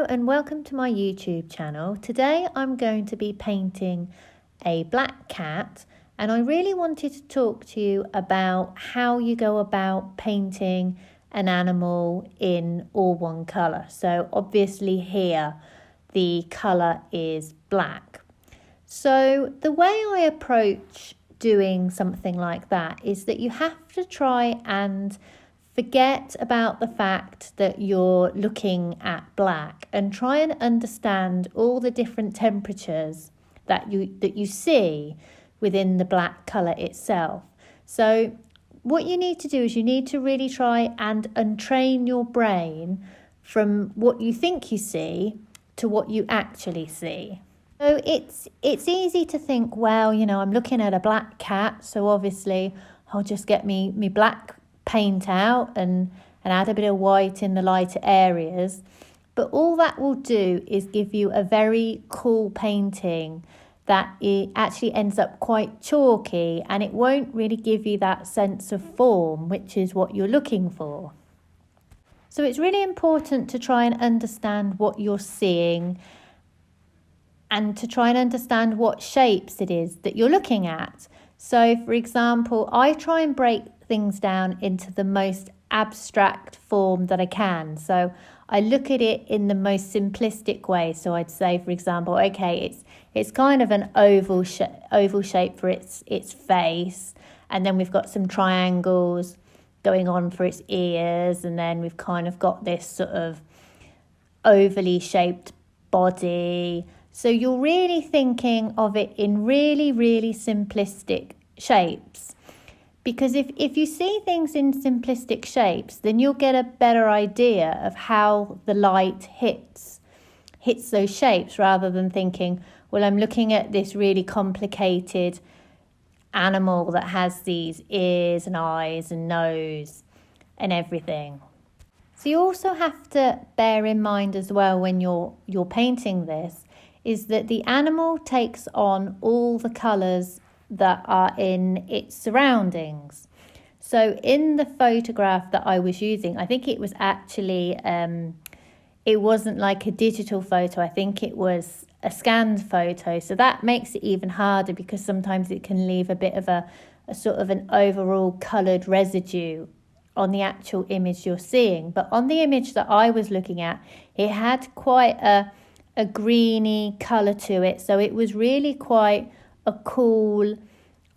and welcome to my YouTube channel. Today I'm going to be painting a black cat, and I really wanted to talk to you about how you go about painting an animal in all one colour. So obviously here the colour is black. So the way I approach doing something like that is that you have to try and forget about the fact that you're looking at black and try and understand all the different temperatures that you see within the black colour itself. So what you need to do is you need to really try and untrain your brain from what you think you see to what you actually see. So it's easy to think, well, I'm looking at a black cat, so obviously I'll just get me black paint out and add a bit of white in the lighter areas. But all that will do is give you a very cool painting that it actually ends up quite chalky, and it won't really give you that sense of form, which is what you're looking for. So it's really important to try and understand what you're seeing and to try and understand what shapes it is that you're looking at. So for example, I try and break things down into the most abstract form that I can. So I look at it in the most simplistic way. So I'd say, for example, okay, it's kind of an oval shape for its face, and then we've got some triangles going on for its ears, and then we've kind of got this sort of ovally shaped body. So you're really thinking of it in really, really simplistic shapes. Because if you see things in simplistic shapes, then you'll get a better idea of how the light hits those shapes, rather than thinking, well, I'm looking at this really complicated animal that has these ears and eyes and nose and everything. So you also have to bear in mind as well when you're painting this, is that the animal takes on all the colours that are in its surroundings. So in the photograph that I was using, I think it was actually, it wasn't like a digital photo, I think it was a scanned photo. So that makes it even harder, because sometimes it can leave a bit of a sort of an overall coloured residue on the actual image you're seeing. But on the image that I was looking at, it had quite a greeny colour to it. So it was really quite a cool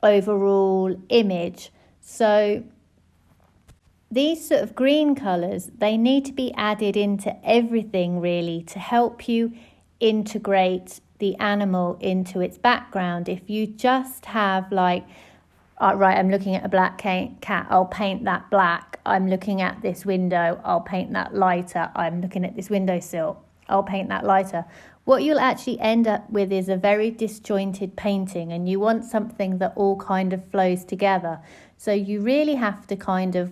overall image. So these sort of green colours, they need to be added into everything really to help you integrate the animal into its background. If you just have like, right, I'm looking at a black cat, I'll paint that black. I'm looking at this window, I'll paint that lighter. I'm looking at this windowsill, I'll paint that lighter. What you'll actually end up with is a very disjointed painting, and you want something that all kind of flows together. So you really have to kind of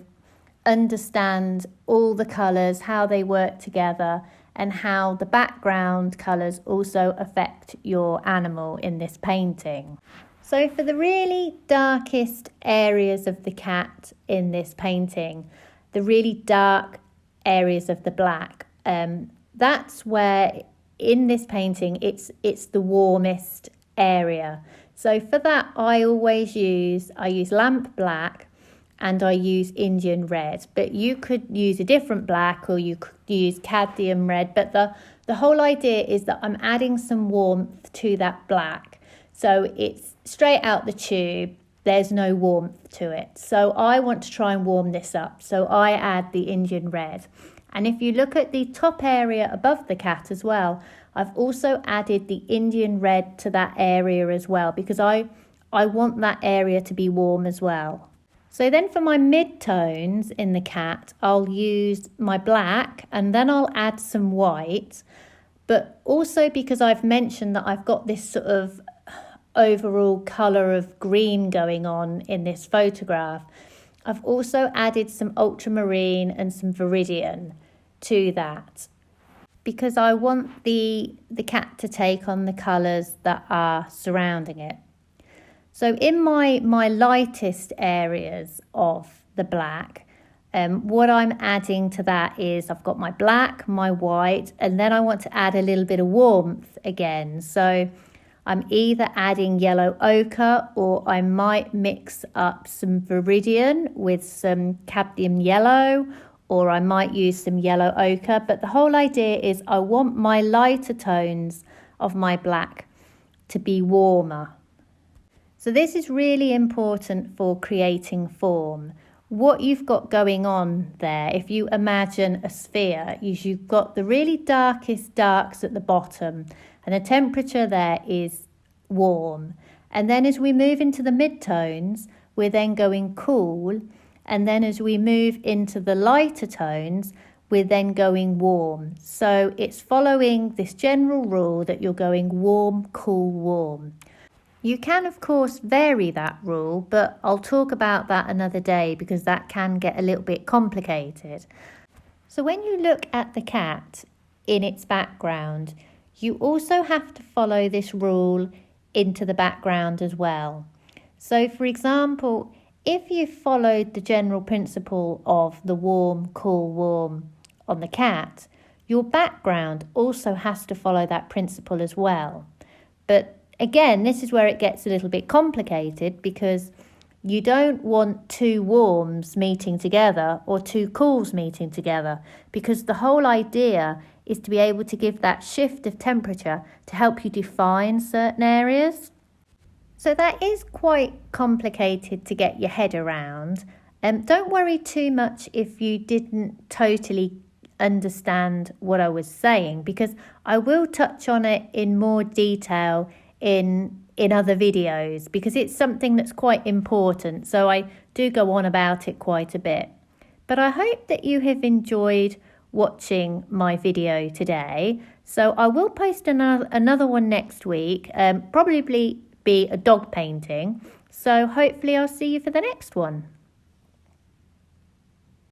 understand all the colours, how they work together, and how the background colours also affect your animal in this painting. So for the really darkest areas of the cat in this painting, the really dark areas of the black, that's where in this painting it's the warmest area. So for that I use lamp black and I use Indian red, but you could use a different black, or you could use cadmium red. But the whole idea is that I'm adding some warmth to that black. So it's straight out the tube, there's no warmth to it. So I want to try and warm this up. So I add the Indian red. And if you look at the top area above the cat as well, I've also added the Indian red to that area as well, because I want that area to be warm as well. So then for my mid-tones in the cat, I'll use my black and then I'll add some white. But also because I've mentioned that I've got this sort of overall colour of green going on in this photograph, I've also added some ultramarine and some viridian to that, because I want the cat to take on the colours that are surrounding it. So in my lightest areas of the black, What I'm adding to that is I've got my black, my white, and then I want to add a little bit of warmth again. So I'm either adding yellow ochre, or I might mix up some viridian with some cadmium yellow, or I might use some yellow ochre. But the whole idea is I want my lighter tones of my black to be warmer. So this is really important for creating form. What you've got going on there, if you imagine a sphere, is you've got the really darkest darks at the bottom, and the temperature there is warm. And then as we move into the mid-tones, we're then going cool. And then as we move into the lighter tones, we're then going warm. So it's following this general rule that you're going warm, cool, warm. You can, of course, vary that rule, but I'll talk about that another day because that can get a little bit complicated. So when you look at the cat in its background, you also have to follow this rule into the background as well. So, for example, if you followed the general principle of the warm, cool, warm on the cat, your background also has to follow that principle as well. But again, this is where it gets a little bit complicated because you don't want two warms meeting together or two cools meeting together, because the whole idea is to be able to give that shift of temperature to help you define certain areas. So that is quite complicated to get your head around. Don't worry too much if you didn't totally understand what I was saying, because I will touch on it in more detail in other videos, because it's something that's quite important. So I do go on about it quite a bit. But I hope that you have enjoyed watching my video today. So I will post another one next week, probably be a dog painting. So hopefully I'll see you for the next one.